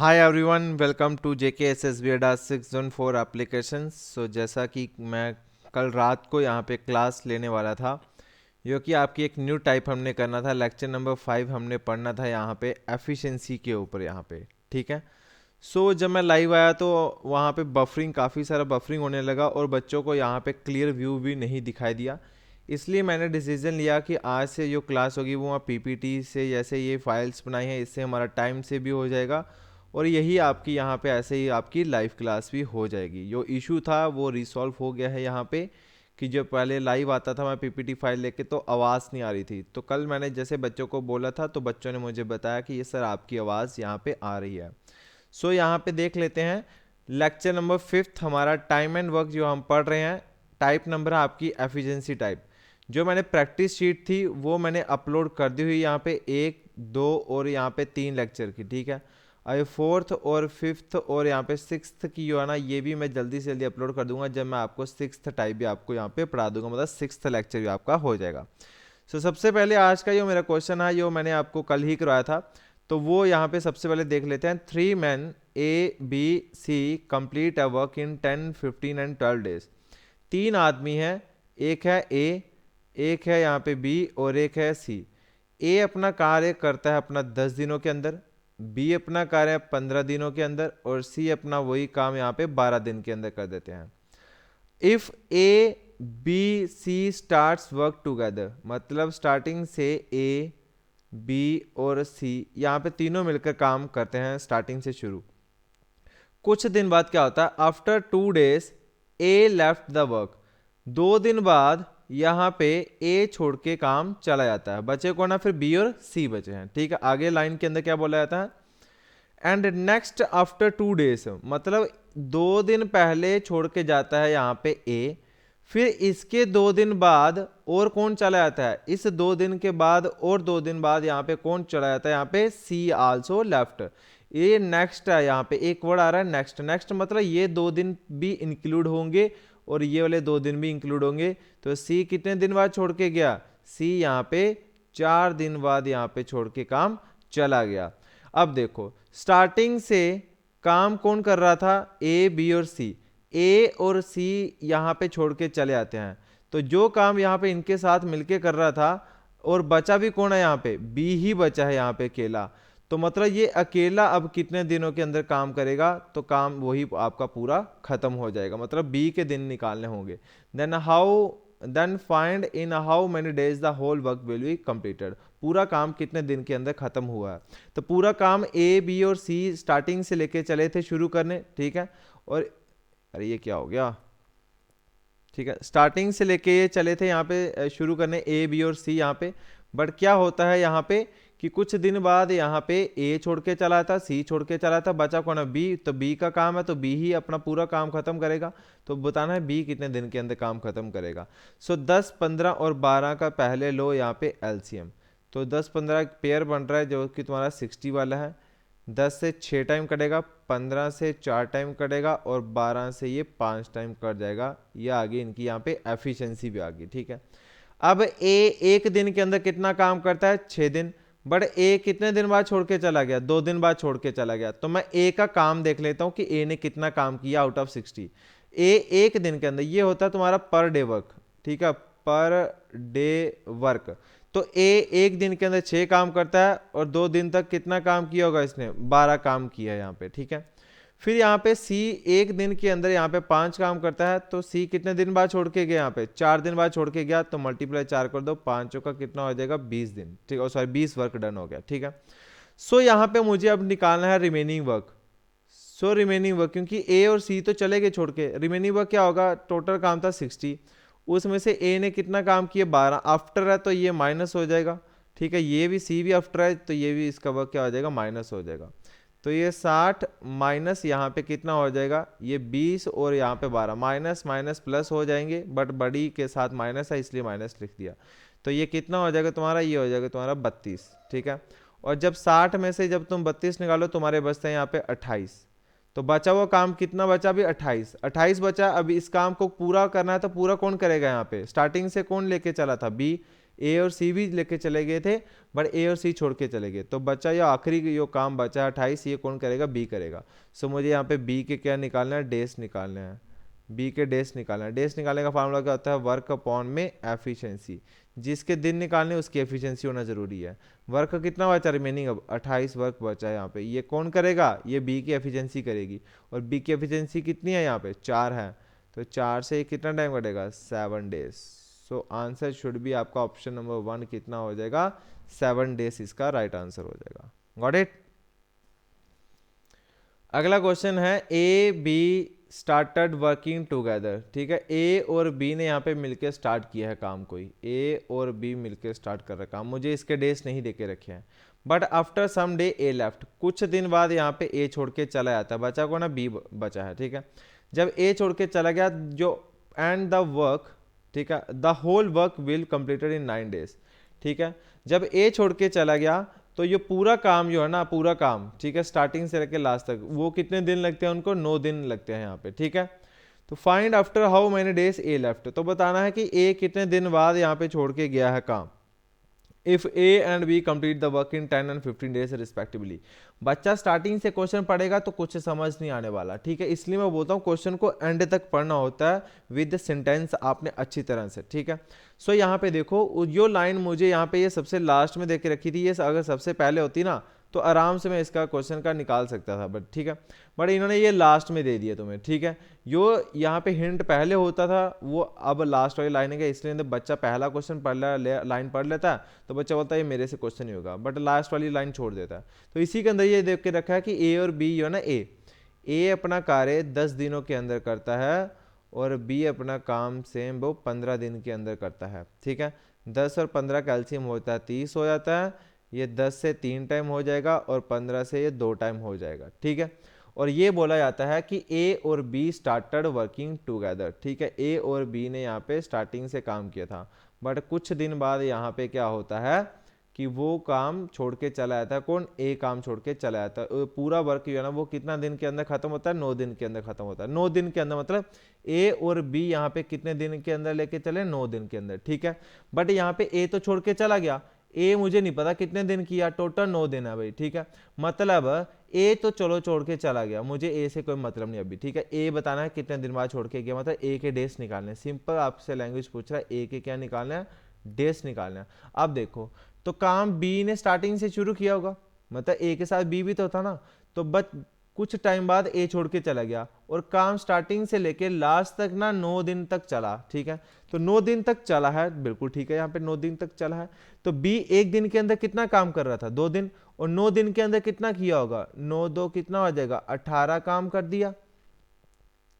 Hi everyone, welcome to J K S S B Adda 614 applications. सो जैसा कि मैं कल रात को यहाँ पे क्लास लेने वाला था, जो कि आपकी एक न्यू टाइप हमने करना था। लेक्चर नंबर 5 हमने पढ़ना था यहाँ पे एफिशिएंसी के ऊपर यहाँ पे। ठीक है। सो जब मैं लाइव आया तो वहाँ पे बफरिंग, काफ़ी सारा बफरिंग होने लगा और बच्चों को यहाँ पे क्लियर व्यू भी नहीं दिखाई दिया। इसलिए मैंने डिसीजन लिया कि आज से जो क्लास होगी वो पीपीटी से, जैसे ये फाइल्स बनाई हैं, इससे हमारा टाइम से भी हो जाएगा और यही आपकी यहाँ पे ऐसे ही आपकी लाइव क्लास भी हो जाएगी। जो इशू था वो रिसॉल्व हो गया है यहाँ पे, कि जो पहले लाइव आता था मैं पीपीटी फाइल लेके तो आवाज़ नहीं आ रही थी। तो कल मैंने जैसे बच्चों को बोला था तो बच्चों ने मुझे बताया कि ये सर आपकी आवाज़ यहाँ पे आ रही है। सो यहाँ पे देख लेते हैं लेक्चर नंबर 5 हमारा टाइम एंड वर्क जो हम पढ़ रहे हैं। टाइप नंबर है आपकी एफिशिएंसी टाइप। जो मैंने प्रैक्टिस शीट थी वो मैंने अपलोड कर दी हुई यहाँ पे 1, 2 और यहाँ पे 3 लेक्चर की। ठीक है। अभी 4th और 5th और यहाँ पे 6th की जो है ना, ये भी मैं जल्दी से जल्दी अपलोड कर दूंगा जब मैं आपको 6th टाइप भी आपको यहाँ पे पढ़ा दूंगा, मतलब 6th लेक्चर भी आपका हो जाएगा। सबसे पहले आज का जो मेरा क्वेश्चन है, जो मैंने आपको कल ही करवाया था, तो वो यहाँ पे सबसे पहले देख लेते हैं। 3 men A B C complete a work in 10, 15 and 12 days. 3 आदमी हैं, एक है A, एक है यहाँ पे B और एक है C। A अपना कार्य करता है अपना 10 दिनों के अंदर, B अपना कार्य 15 दिनों के अंदर और C अपना वही काम यहाँ पे 12 दिन के अंदर कर देते हैं। If A B C starts work together, मतलब स्टार्टिंग से A B और C यहाँ पे तीनों मिलकर काम करते हैं स्टार्टिंग से शुरू। कुछ दिन बाद क्या होता है, after 2 days A left the work. 2 दिन बाद यहाँ पे A छोड़ के काम चला जाता है। बचे कौन है फिर? B और C बचे हैं। ठीक है। आगे लाइन के अंदर क्या बोला जाता है? एंड नेक्स्ट आफ्टर 2 डेज, मतलब 2 दिन पहले छोड़ के जाता है यहाँ पे A, फिर इसके 2 दिन बाद और कौन चला जाता है? इस 2 दिन के बाद और 2 दिन बाद यहाँ पे कौन चला जाता है? यहाँ पे C आल्सो लेफ्ट। ये नेक्स्ट है, यहाँ पे एक वर्ड आ रहा है नेक्स्ट। नेक्स्ट मतलब ये 2 दिन भी इंक्लूड होंगे और ये वाले 2 दिन भी इंक्लूड होंगे। तो C कितने दिन बाद छोड़ के गया? C यहाँ पे 4 दिन बाद यहाँ पे छोड़ के काम चला गया। अब देखो, स्टार्टिंग से काम कौन कर रहा था? A B और C। A और C यहाँ पे छोड़ के चले आते हैं, तो जो काम यहाँ पे इनके साथ मिलके कर रहा था, और बचा भी कौन है? यहाँ पे B ही बचा है यहाँ पे अकेला। तो मतलब ये अकेला अब कितने दिनों के अंदर काम करेगा? तो काम वही आपका पूरा खत्म हो जाएगा, मतलब B के दिन निकालने होंगे। Then find in how many days the whole work will be completed. पूरा काम कितने दिन के अंदर खत्म हुआ है? तो पूरा काम A B और C स्टार्टिंग से लेके चले थे शुरू करने। ठीक है। और अरे ये क्या हो गया? ठीक है, स्टार्टिंग से लेके ये चले थे यहाँ पे शुरू करने A B और C यहाँ पे। बट क्या होता है यहाँ पे कि कुछ दिन बाद यहाँ पे A छोड़ के चला था, C छोड़ के चला था, बचा कौन है? B। तो B का काम है तो B ही अपना पूरा काम खत्म करेगा। तो बताना है B कितने दिन के अंदर काम खत्म करेगा। 10, 15 और 12 का पहले लो यहाँ पे एलसीएम। तो 10, 15 पेयर बन रहा है जो कि तुम्हारा 60 वाला है। 10 से 6 टाइम कटेगा, 15 से 4 टाइम कटेगा और 12 से ये 5 टाइम कट जाएगा। ये आगे इनकी यहाँ पे एफिशिएंसी भी आ गई। ठीक है। अब A एक दिन के अंदर कितना काम करता है? 6 दिन। बट A कितने दिन बाद छोड़ के चला गया? 2 दिन बाद छोड़ के चला गया। तो मैं A का काम देख लेता हूँ कि A ने कितना काम किया आउट ऑफ 60। A एक दिन के अंदर, ये होता है तुम्हारा पर डे वर्क। ठीक है, पर डे वर्क। तो A एक दिन के अंदर 6 काम करता है और 2 दिन तक कितना काम किया होगा इसने? 12 काम किया यहाँ पे। ठीक है। फिर यहाँ पे C एक दिन के अंदर यहाँ पे 5 काम करता है, तो C कितने दिन बाद छोड़ के गया? यहाँ पे 4 दिन बाद छोड़ के गया। तो मल्टीप्लाई 4 कर दो, 5 का कितना हो जाएगा? 20 दिन। ठीक है, सॉरी 20 वर्क डन हो गया। ठीक है। सो यहाँ पे मुझे अब निकालना है remaining work. So remaining work, क्योंकि A और C तो चले गए छोड़ के, रिमेनिंग वर्क क्या होगा? टोटल काम था 60, उसमें से A ने कितना काम किया? 12। आफ्टर है तो ये माइनस हो जाएगा। ठीक है, ये भी C भी आफ्टर है तो ये भी इसका वर्क क्या हो जाएगा? माइनस हो जाएगा। तो ये 60 माइनस यहाँ पे कितना हो जाएगा? ये 20 और यहाँ पे 12, माइनस माइनस प्लस हो जाएंगे, बट बड़ी के साथ माइनस है इसलिए माइनस लिख दिया। तो ये कितना हो जाएगा तुम्हारा? ये हो जाएगा तुम्हारा 32। ठीक है। और जब 60 में से जब तुम 32 निकालो, तुम्हारे बचते हैं यहाँ पे 28। तो बचा हुआ काम कितना बचा? अभी 28। 28 बचा। अभी इस काम को पूरा करना है तो पूरा कौन करेगा? यहाँ पे स्टार्टिंग से कौन लेके चला था? B। ए और सी भी लेके चले गए थे, बट ए और सी छोड़ के चले गए, तो बच्चा ये आखिरी जो काम बचा 28, ये कौन करेगा, बी करेगा। सो मुझे यहाँ पे बी के क्या निकालना है, डेज निकालना है, बी के डेज निकालना है। डेज निकालने का फार्मूला क्या होता है, वर्क अपॉन में एफिशिएंसी, जिसके दिन निकालने उसकी एफिशिएंसी होना जरूरी है। वर्क कितना बचा रिमेनिंग, अब 28 वर्क बचा है यहाँ पे, ये कौन करेगा, ये बी की एफिशिएंसी करेगी, और बी की एफिशिएंसी कितनी है यहाँ पे 4 है, तो 4 से कितना टाइम कटेगा, 7 days. So answer should be आपका ऑप्शन नंबर 1 कितना हो जाएगा, 7 डेज इसका राइट आंसर हो जाएगा। Got it. अगला क्वेश्चन है, A be started working together, ठीक है, ए और बी ने यहाँ पे मिलकर स्टार्ट किया है काम, कोई ए और बी मिलकर स्टार्ट कर रहा है काम, मुझे इसके डेज नहीं देके रखे हैं, but after some day A left, कुछ दिन बाद यहाँ पे ए छोड़ के चला जाता है, बचा को ना बी बचा है, ठीक है। जब ए छोड़ के चला गया जो, एंड द वर्क, ठीक है, the whole work will completed in 9 days, ठीक है। जब ए छोड़ के चला गया तो ये पूरा काम जो है ना, पूरा काम, ठीक है, स्टार्टिंग से लेकर लास्ट तक, वो कितने दिन लगते हैं उनको, 9 दिन लगते हैं यहाँ पे, ठीक है। तो find after how many days A left, तो बताना है कि ए कितने दिन बाद यहाँ पे छोड़ के गया है काम। If A and B complete the work in 10 and 15 days respectively. बच्चा स्टार्टिंग से क्वेश्चन पढ़ेगा तो कुछ समझ नहीं आने वाला, ठीक है, इसलिए मैं बोलता हूँ क्वेश्चन को एंड तक पढ़ना होता है विद सेंटेंस आपने अच्छी तरह से, ठीक है। सो यहाँ पे देखो जो लाइन मुझे यहाँ पे ये सबसे लास्ट में देके रखी थी, ये अगर सबसे पहले होती ना तो आराम से मैं इसका क्वेश्चन का निकाल सकता था, बट ठीक है, बट इन्होंने ये लास्ट में दे दिया तुम्हें, ठीक है। जो यहाँ पे हिंट पहले होता था वो अब लास्ट वाली लाइन है, इसलिए जब बच्चा पहला क्वेश्चन लाइन पढ़ लेता है तो बच्चा बोलता है ये मेरे से क्वेश्चन नहीं होगा, बट लास्ट वाली लाइन छोड़ देता है। तो इसी के अंदर ये देख के रखा है कि ए और बी जो है ना, ए अपना कार्य 10 दिनों के अंदर करता है और बी अपना काम सेम वो 15 दिन के अंदर करता है, ठीक है। 10 और 15 कैल्शियम होता है 30 हो जाता है, ये 10 से 3 टाइम हो जाएगा और 15 से ये 2 टाइम हो जाएगा, ठीक है। और ये बोला जाता है कि ए और बी स्टार्टेड वर्किंग टुगेदर, ठीक है, ए और बी ने यहाँ पे स्टार्टिंग से काम किया था, बट कुछ दिन बाद यहाँ पे क्या होता है कि वो काम छोड़ के चला जाता है, कौन, ए काम छोड़ के चला जाता है। पूरा वर्क जो है ना वो कितना दिन के अंदर खत्म होता है, 9 दिन के अंदर खत्म होता है। 9 दिन के अंदर मतलब ए और बी यहाँ पे कितने दिन के अंदर लेके चले, 9 दिन के अंदर, ठीक है। बट यहाँ पे ए तो छोड़ के चला गया, ए मुझे नहीं पता कितने दिन किया, टोटल 9 दिन है भाई, ठीक है। मतलब ए तो चलो छोड़ के चला गया, मुझे ए से कोई मतलब नहीं अभी, ठीक है। ए बताना है कितने दिन बाद छोड़ के गया, मतलब ए के डेज निकालने, सिंपल आपसे लैंग्वेज पूछ रहा है, ए के क्या निकालना है, डेज निकालना है। अब देखो तो काम बी ने स्टार्टिंग से शुरू किया होगा, मतलब ए के साथ बी भी तो था ना, तो बस कुछ टाइम बाद ए छोड़ के चला गया और काम स्टार्टिंग से लेके लास्ट तक ना 9 दिन तक चला, ठीक है। तो 9 दिन तक चला है, बिल्कुल ठीक है, यहाँ पे 9 दिन तक चला है। तो बी एक दिन के अंदर कितना काम कर रहा था, 2 दिन, और 9 दिन के अंदर कितना किया होगा, 9 2 कितना हो जाएगा, 18 काम कर दिया।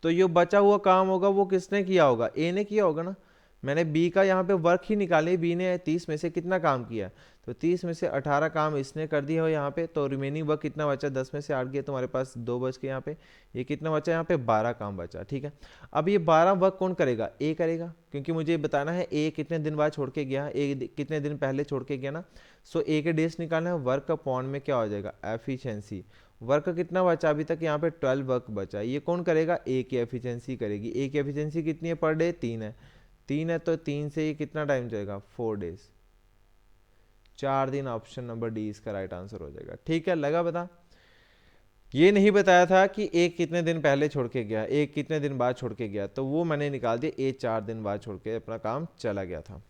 तो ये बचा हुआ काम होगा वो किसने किया होगा, ए ने किया होगा ना। मैंने बी का यहाँ पे वर्क ही निकाले, बी ने 30 में से कितना काम किया, तो 30 में से 18 काम इसने कर दिया हो यहाँ पे, तो रिमेनिंग वर्क कितना बचा, 10 में से 8 गया, तुम्हारे पास 2 बच के यहाँ पे, ये कितना बचा यहाँ पे, 12 काम बचा, ठीक है। अब ये 12 वर्क कौन करेगा, ए करेगा, क्योंकि मुझे बताना है ए कितने दिन बाद छोड़ के गया, ए कितने दिन पहले छोड़ के गया ना। सो ए के डेज निकालना है, वर्क अपॉन में क्या हो जाएगा, एफिशिएंसी। वर्क कितना बचा अभी तक यहाँ पे 12 वर्क बचा, ये कौन करेगा, ए की एफिशिएंसी करेगी। ए की एफिशिएंसी कितनी है पर डे, 3 है, 3 है, तो 3 से ये कितना टाइम जाएगा, 4 डेज, 4 दिन। ऑप्शन नंबर डी इसका राइट आंसर हो जाएगा, ठीक है। लगा बता, ये नहीं बताया था कि एक कितने दिन पहले छोड़ के गया, एक कितने दिन बाद छोड़ के गया, तो वो मैंने निकाल दिया, ए 4 दिन बाद छोड़ के अपना काम चला गया था।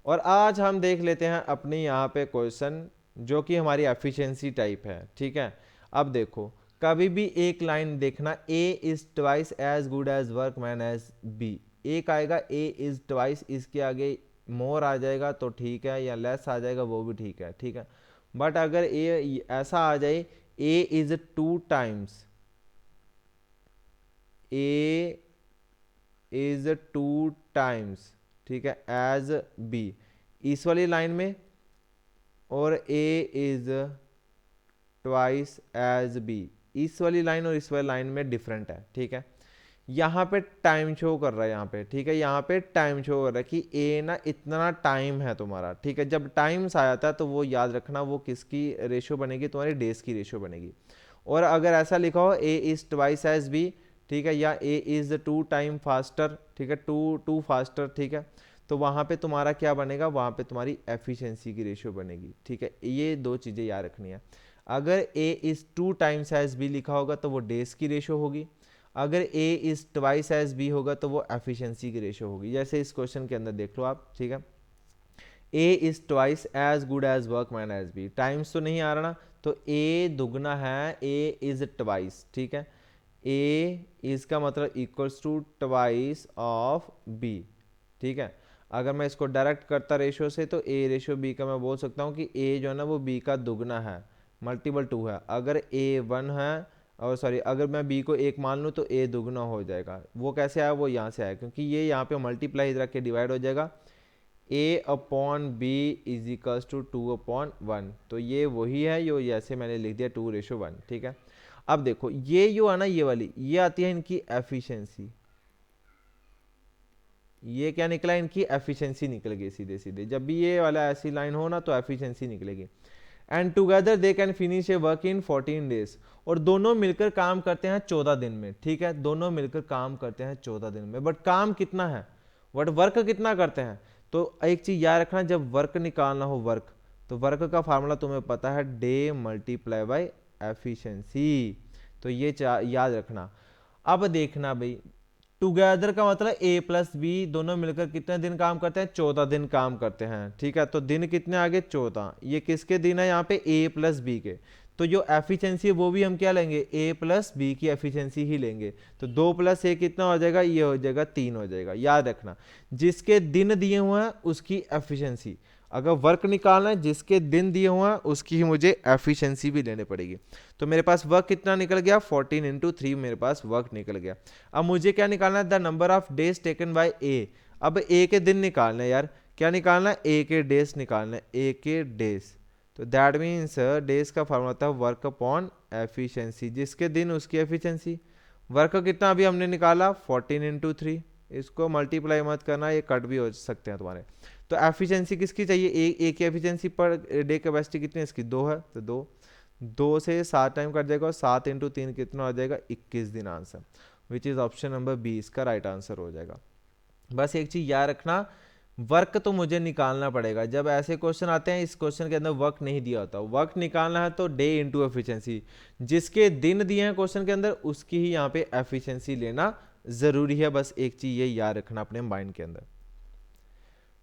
और आज हम देख लेते हैं अपनी यहाँ पे क्वेश्चन जो कि हमारी एफिशिएंसी टाइप है, ठीक है। अब देखो कभी भी एक लाइन देखना, A is twice as good as workman as B, एक आएगा ए इज ट्वाइस, इसके आगे मोर आ जाएगा तो ठीक है, या लेस आ जाएगा वो भी ठीक है, ठीक है। बट अगर ए ऐसा आ जाए, A is 2 times, A is 2 times, ठीक है, एज बी, इस वाली लाइन में, और A is twice as B, इस वाली लाइन और इस वाली लाइन में डिफरेंट है, ठीक है। यहाँ पे टाइम शो कर रहा है, यहाँ पे, ठीक है, यहाँ पे टाइम शो कर रहा है कि ए ना इतना टाइम है तुम्हारा, ठीक है। जब टाइम्स आ जाता है तो वो याद रखना वो किसकी रेशियो बनेगी, तुम्हारी डेज की रेशियो बनेगी। और अगर ऐसा लिखा हो ए इज ट्वाइस एज बी, ठीक है, या ए इज 2 टाइम फास्टर, ठीक है, टू फास्टर, ठीक है, तो वहाँ पे तुम्हारा क्या बनेगा, वहाँ पे तुम्हारी एफिशिएंसी की रेशियो बनेगी। ठीक है, ये दो चीज़ें याद रखनी है। अगर A is 2 times as B लिखा होगा तो वो डेज की रेशियो होगी, अगर A is twice as B होगा तो वो एफिशिएंसी की रेशियो होगी। जैसे इस क्वेश्चन के अंदर देख लो आप, ठीक है, A is twice as good as workman as B, times तो नहीं आ रहा ना, तो ए दुगना है, ए इज़ ट्वाइस, ठीक है, ए इसका मतलब equals to twice of B. ठीक है, अगर मैं इसको डायरेक्ट करता रेशियो से तो ए रेशियो बी का मैं बोल सकता हूँ कि ए जो है ना वो बी का दुगना है, मल्टीपल 2 है। अगर ए 1 है, और सॉरी अगर मैं बी को 1 मान लूँ तो ए दुगना हो जाएगा। वो कैसे आया, वो यहाँ से आया, क्योंकि ये यहाँ पे मल्टीप्लाई रख के डिवाइड हो जाएगा, A upon B is equals to 2/1। तो ये वही है, यो जैसे मैंने लिख दिया 2:1। ठीक है, अब देखो ये जो है ना, ये वाली ये आती है इनकी एफिशिएंसी, ये क्या निकला, इनकी एफिशिएंसी निकल गई सीधे सीधे। जब भी ये वाला ऐसी लाइन हो ना तो एफिशिएंसी निकलेगी। And together they can finish A work in 14 days, और दोनों मिलकर काम करते हैं 14 दिन में। ठीक है, दोनों मिलकर काम करते हैं 14 दिन में, बट काम कितना है, बट वर्क कितना करते हैं। तो एक चीज याद रखना, जब वर्क निकालना हो वर्क, तो वर्क का फार्मूला तुम्हें पता है, डे मल्टीप्लाई बाय एफिशिएंसी। तो ये याद रखना। अब देखना भाई, टुगेदर का मतलब ए प्लस बी दोनों मिलकर कितने दिन काम करते हैं, 14 दिन काम करते हैं। ठीक है, तो दिन कितने आगे, 14। ये किसके दिन है यहाँ पे, ए प्लस बी के। तो जो एफिशिएंसी है वो भी हम क्या लेंगे, ए प्लस बी की एफिशिएंसी ही लेंगे। तो 2 + ए कितना हो जाएगा, ये हो जाएगा 3 हो जाएगा। याद रखना, जिसके दिन दिए हुए हैं उसकी एफिशिएंसी, अगर वर्क निकालना है जिसके दिन दिए हुए हैं उसकी ही मुझे एफिशिएंसी भी लेनी पड़ेगी। तो मेरे पास वर्क कितना निकल गया, 14 × 3 मेरे पास वर्क निकल गया। अब मुझे क्या निकालना है, the number of days taken by A. अब ए के दिन निकालना है यार, क्या निकालना है, ए के डेज निकालना है, ए के डेज। तो दैट मीन्स डेज का फॉर्मूला होता है वर्क अपॉन एफिशिएंसी, जिसके दिन उसकी एफिशिएंसी। वर्क कितना अभी हमने निकाला, 14 × 3, इसको मल्टीप्लाई मत करना, ये कट भी हो सकते हैं तुम्हारे। तो एफिशिएंसी किसकी चाहिए, ए की एफिशिएंसी पर डे कैपेसिटी कितनी है इसकी, 2 है, तो 2 से 7 टाइम कट जाएगा, और 7 × 3 कितना हो जाएगा, 21 दिन answer, which is option number B इसका राइट आंसर हो जाएगा। बस एक चीज याद रखना, वर्क तो मुझे निकालना पड़ेगा। जब ऐसे क्वेश्चन आते हैं, इस क्वेश्चन के अंदर वर्क नहीं दिया होता, वर्क निकालना है तो डे इंटू एफिशिएंसी, जिसके दिन दिए हैं क्वेश्चन के अंदर उसकी ही यहाँ पे एफिशिएंसी लेना जरूरी है। बस एक चीज ये याद रखना अपने माइंड के अंदर।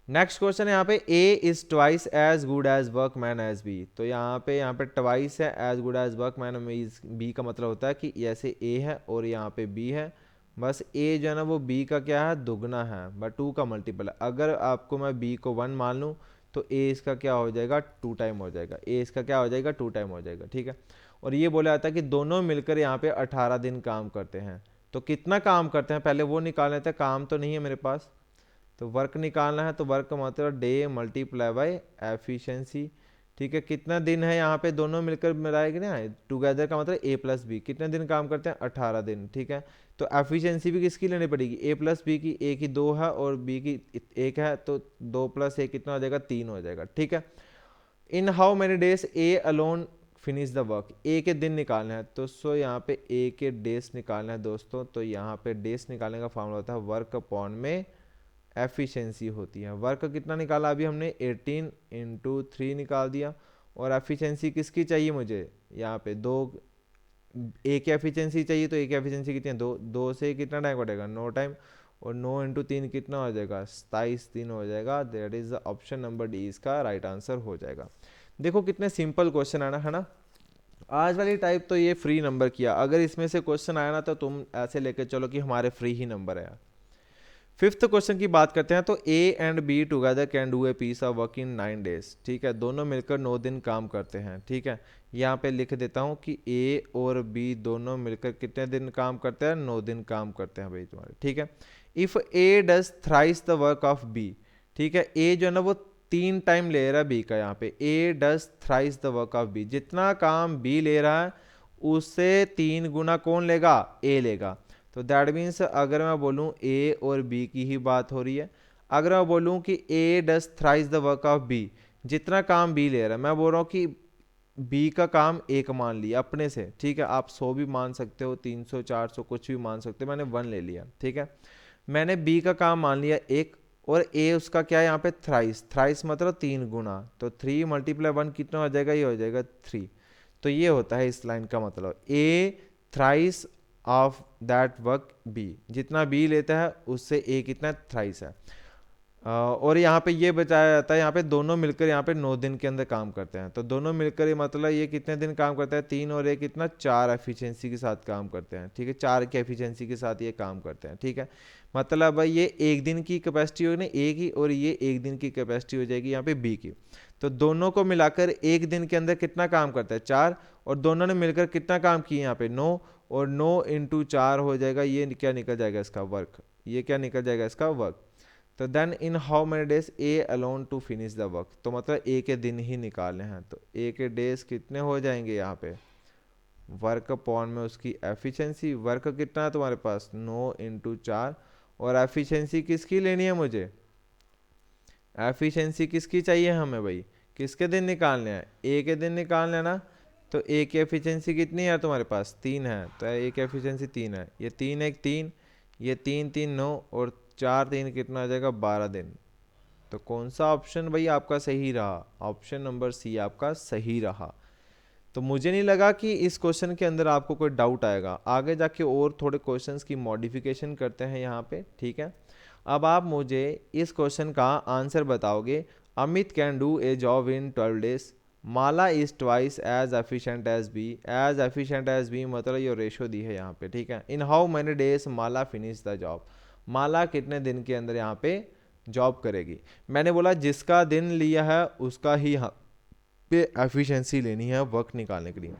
नेक्स्ट क्वेश्चन है यहाँ पे, A is twice as good as workman as B. तो यहाँ पे ट्वाइस है, as good as workman is B का मतलब होता है कि जैसे ए है और यहाँ पे बी है, बस ए जो है ना वो बी का क्या है, दुगना है, बट 2 का मल्टीपल है। अगर आपको मैं बी को 1 मान लूँ तो ए इसका क्या हो जाएगा, 2 टाइम हो जाएगा, ए इसका क्या हो जाएगा, 2 टाइम हो जाएगा। ठीक है, और ये बोला जाता है कि दोनों मिलकर यहाँ पे 18 दिन काम करते हैं। तो कितना काम करते हैं पहले वो निकाल लेते हैं, काम तो नहीं है मेरे पास, तो वर्क निकालना है, तो वर्क का मतलब डे मल्टीप्लाई बाय एफिशिएंसी। ठीक है, कितना दिन है यहाँ पे, दोनों मिलकर मिलाएंगे ना, टुगेदर का मतलब ए प्लस बी, कितने दिन काम करते हैं, 18 दिन। ठीक है, तो एफिशिएंसी भी किसकी लेनी पड़ेगी, ए प्लस बी की, ए की 2 है और बी की 1 है, तो 2 + 1 कितना हो जाएगा, 3 हो जाएगा। ठीक है, in how many days A alone finish the work, A के दिन निकालना है, तो सो यहाँ पे ए के डेज निकालना है दोस्तों। तो यहाँ पे डेज निकालने का फॉर्मूला होता है वर्क अपॉन में एफिशिएंसी होती है। वर्क कितना निकाला अभी हमने, 18 × 3 निकाल दिया, और एफिशिएंसी किसकी चाहिए मुझे, यहाँ पे 2, ए की एफिशिएंसी चाहिए, तो ए की एफिशिएंसी कितनी है, 2 से कितना टाइम कटेगा, 9 टाइम, और 9 × 3 कितना हो जाएगा, 27 दिन हो जाएगा। That is the option number D इसका राइट आंसर हो जाएगा। देखो कितने सिंपल क्वेश्चन आना है ना, आज वाली टाइप तो ये फ्री नंबर किया, अगर इसमें से क्वेश्चन आया ना तो तुम ऐसे लेकर चलो कि हमारे फ्री ही नंबर है। फिफ्थ क्वेश्चन की बात करते हैं, तो A and B together can do a piece of work in 9 days. ठीक है, दोनों मिलकर 9 दिन काम करते हैं। ठीक है, यहाँ पे लिख देता हूँ कि ए और बी दोनों मिलकर कितने दिन काम करते हैं, 9 दिन काम करते हैं भाई तुम्हारे। ठीक है, if A does thrice the work of B. ठीक है, ए जो है ना वो 3 टाइम ले रहा है बी का, यहाँ पे A does thrice the work of B, जितना काम बी ले रहा है उससे 3 गुना कौन लेगा, ए लेगा। तो दैट मीन्स अगर मैं बोलूँ ए और बी की ही बात हो रही है, अगर मैं बोलूँ कि A does thrice the work of B, जितना काम बी ले रहा है, मैं बोल रहा हूँ कि बी का काम 1 मान लिया अपने से। ठीक है, आप 100 भी मान सकते हो, 300 400 कुछ भी मान सकते हो, मैंने 1 ले लिया। ठीक है, मैंने बी का काम मान लिया 1, और ए उसका क्या है यहाँ पे थ्राइस, थ्राइस मतलब 3 गुना, तो 3 × 1 कितना हो जाएगा, ये हो जाएगा 3। तो ये होता है इस लाइन का मतलब, A thrice of that work B, जितना बी लेता है उससे ए कितना थ्राइस है। और यहाँ पे ये बचाया जाता है, यहाँ पे दोनों मिलकर यहाँ पे 9 दिन के अंदर काम करते हैं। तो दोनों मिलकर ये मतलब ये कितने दिन काम करता है, 3 और 1 कितना 4 एफिशिएंसी के साथ काम करते हैं, ठीक है, 4 की एफिशिएंसी के साथ ये काम करते हैं, ठीक है। मतलब भाई ये एक दिन की कैपेसिटी होगी ना ए की, और ये एक दिन की कैपेसिटी हो जाएगी यहाँ पे बी की। तो दोनों को मिलाकर एक दिन के अंदर कितना काम करता है 4, और दोनों ने मिलकर कितना काम किया यहाँ पे 9, और 9 × 4 हो जाएगा, ये क्या निकल जाएगा इसका वर्क, ये क्या निकल जाएगा इसका वर्क। तो then in how many days A alone to finish the work, तो मतलब ए के दिन ही निकालने हैं, तो ए के डेज कितने हो जाएंगे यहाँ पे, वर्क अपॉन में उसकी एफिशिएंसी, वर्क कितना है तुम्हारे पास 9 × 4, और एफिशिएंसी किसकी लेनी है मुझे, एफिशिएंसी किसकी चाहिए हमें भाई, किसके दिन निकालने हैं, ए के दिन निकालने हैं ना। तो ए की एफिशिएंसी कितनी है तुम्हारे पास 3 है, तो ए की एफिशिएंसी 3 है, ये 3 1 3, ये 3 3 9, और 4 3 कितना आ जाएगा 12 दिन। तो कौन सा ऑप्शन भाई आपका सही रहा, ऑप्शन नंबर सी आपका सही रहा। तो मुझे नहीं लगा कि इस क्वेश्चन के अंदर आपको कोई डाउट आएगा, आगे जाके और थोड़े क्वेश्चंस की मॉडिफिकेशन करते हैं यहाँ पे, ठीक है। अब आप मुझे इस क्वेश्चन का आंसर बताओगे, Amit can do a job in 12 days, Mala is twice as efficient as B, as efficient as B मतलब ये रेशो दी है यहाँ पे, ठीक है। In how many days Mala finish the job, Mala कितने दिन के अंदर यहाँ पे जॉब करेगी। मैंने बोला जिसका दिन लिया है उसका ही यहाँ पे एफिशिएंसी लेनी है वर्क निकालने के लिए।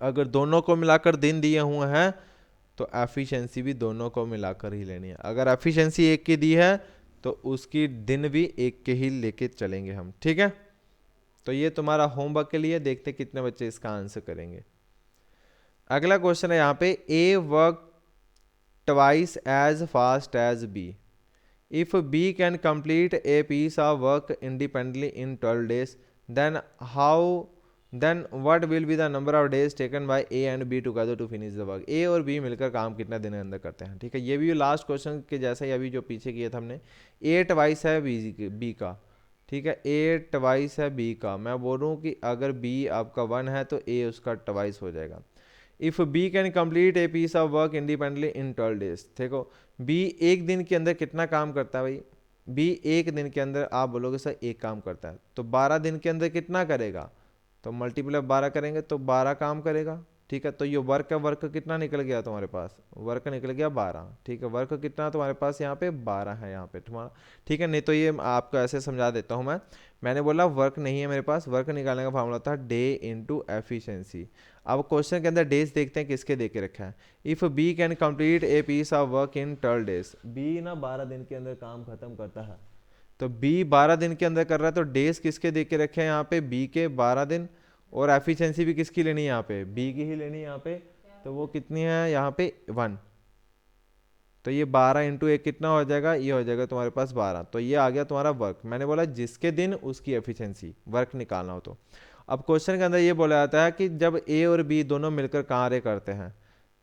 अगर दोनों को मिलाकर दिन दिए हुए हैं तो एफिशिएंसी भी दोनों को मिलाकर ही लेनी है। अगर एफिशिएंसी एक की दी है तो उसकी दिन भी एक के ही लेके चलेंगे हम, ठीक है। तो ये तुम्हारा होमवर्क के लिए, देखते कितने बच्चे इसका आंसर करेंगे। अगला क्वेश्चन है यहाँ पे, a work twice as fast as B, if B can complete a piece of work independently in 12 days, then what will be the number of days taken by A and B together to finish the work। A और B मिलकर काम कितना दिन के अंदर करते हैं, ठीक है। ये भी लास्ट क्वेश्चन के जैसा ही अभी जो पीछे किया था हमने, A ट्वाइस है B का, ठीक है, A ट्वाइस है B का। मैं बोल रहा हूँ कि अगर B आपका 1 है तो A उसका ट्वाइस हो जाएगा। If B can complete a piece of work independently in 12 days, देखो बी एक दिन के अंदर कितना काम करता है भाई, बी एक दिन के अंदर आप बोलोगे सर एक काम करता है, तो 12 दिन के अंदर कितना करेगा, तो मल्टीप्लाई 12 करेंगे तो 12 काम करेगा, ठीक है। तो ये वर्क का वर्क कितना निकल गया तुम्हारे पास, वर्क निकल गया 12, ठीक है। वर्क कितना तुम्हारे पास यहाँ पे 12 है यहाँ पे तुम्हारा, ठीक है। नहीं तो ये आपको ऐसे समझा देता हूँ मैंने बोला वर्क नहीं है मेरे पास, वर्क निकालने का फॉर्मूला था डे इंटू एफिशिएंसी। अब क्वेश्चन के अंदर डेज देखते हैं किसके दे के रखा है। If B can complete a piece of work in 12 days, B ना 12 दिन के अंदर काम खत्म करता है, तो बी 12 दिन के अंदर कर रहा है, तो डेज किसके दे के रखे हैं यहाँ पे, बी के 12 दिन, और एफिशिएंसी भी किसकी लेनी है यहाँ पे, बी की ही लेनी है यहाँ पे। तो वो कितनी है यहाँ पे 1, तो ये 12 इंटू 1 कितना हो जाएगा, ये हो जाएगा तुम्हारे पास 12। तो ये आ गया तुम्हारा वर्क। मैंने बोला जिसके दिन उसकी एफिशिएंसी वर्क निकालना हो। तो अब क्वेश्चन के अंदर ये बोला जाता है कि जब ए और बी दोनों मिलकर कार्य करते हैं,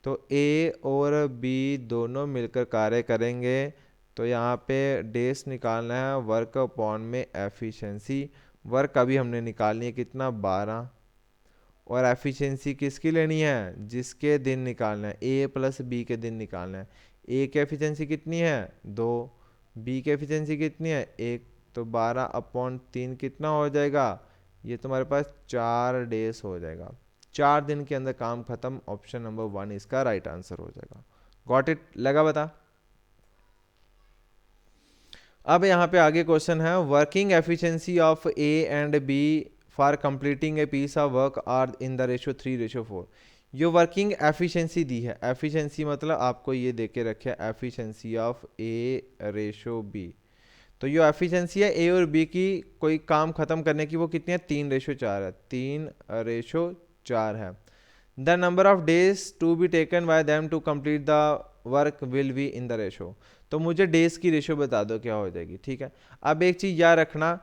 तो ए और बी दोनों मिलकर कार्य करेंगे, तो यहाँ पे डेज निकालना है वर्क अपॉन में एफिशिएंसी। वर्क अभी हमने निकालनी है कितना 12, और एफिशिएंसी किसकी लेनी है, जिसके दिन निकालना है, ए प्लस बी के दिन निकालना है। ए की एफिशिएंसी कितनी है 2, बी की एफिशिएंसी कितनी है 1, तो 12/3 कितना हो जाएगा, ये तुम्हारे पास 4 डेज हो जाएगा। 4 दिन के अंदर काम खत्म, ऑप्शन नंबर 1 इसका राइट आंसर हो जाएगा। गॉट इट, लगा बता। अब यहाँ पे आगे क्वेश्चन है, working efficiency of A and B for completing a piece of work are in the ratio 3:4। ये वर्किंग एफिशिएंसी दी है, एफिशिएंसी मतलब आपको ये दे के रखे efficiency of A ratio B. तो ये एफिशिएंसी है ए और बी की कोई काम खत्म करने की, वो कितनी है 3:4 है, 3:4 है। The number of days to be taken by them to complete the work will be in the ratio. तो मुझे डेज की रेशो बता दो क्या हो जाएगी, ठीक है। अब एक चीज़ याद रखना,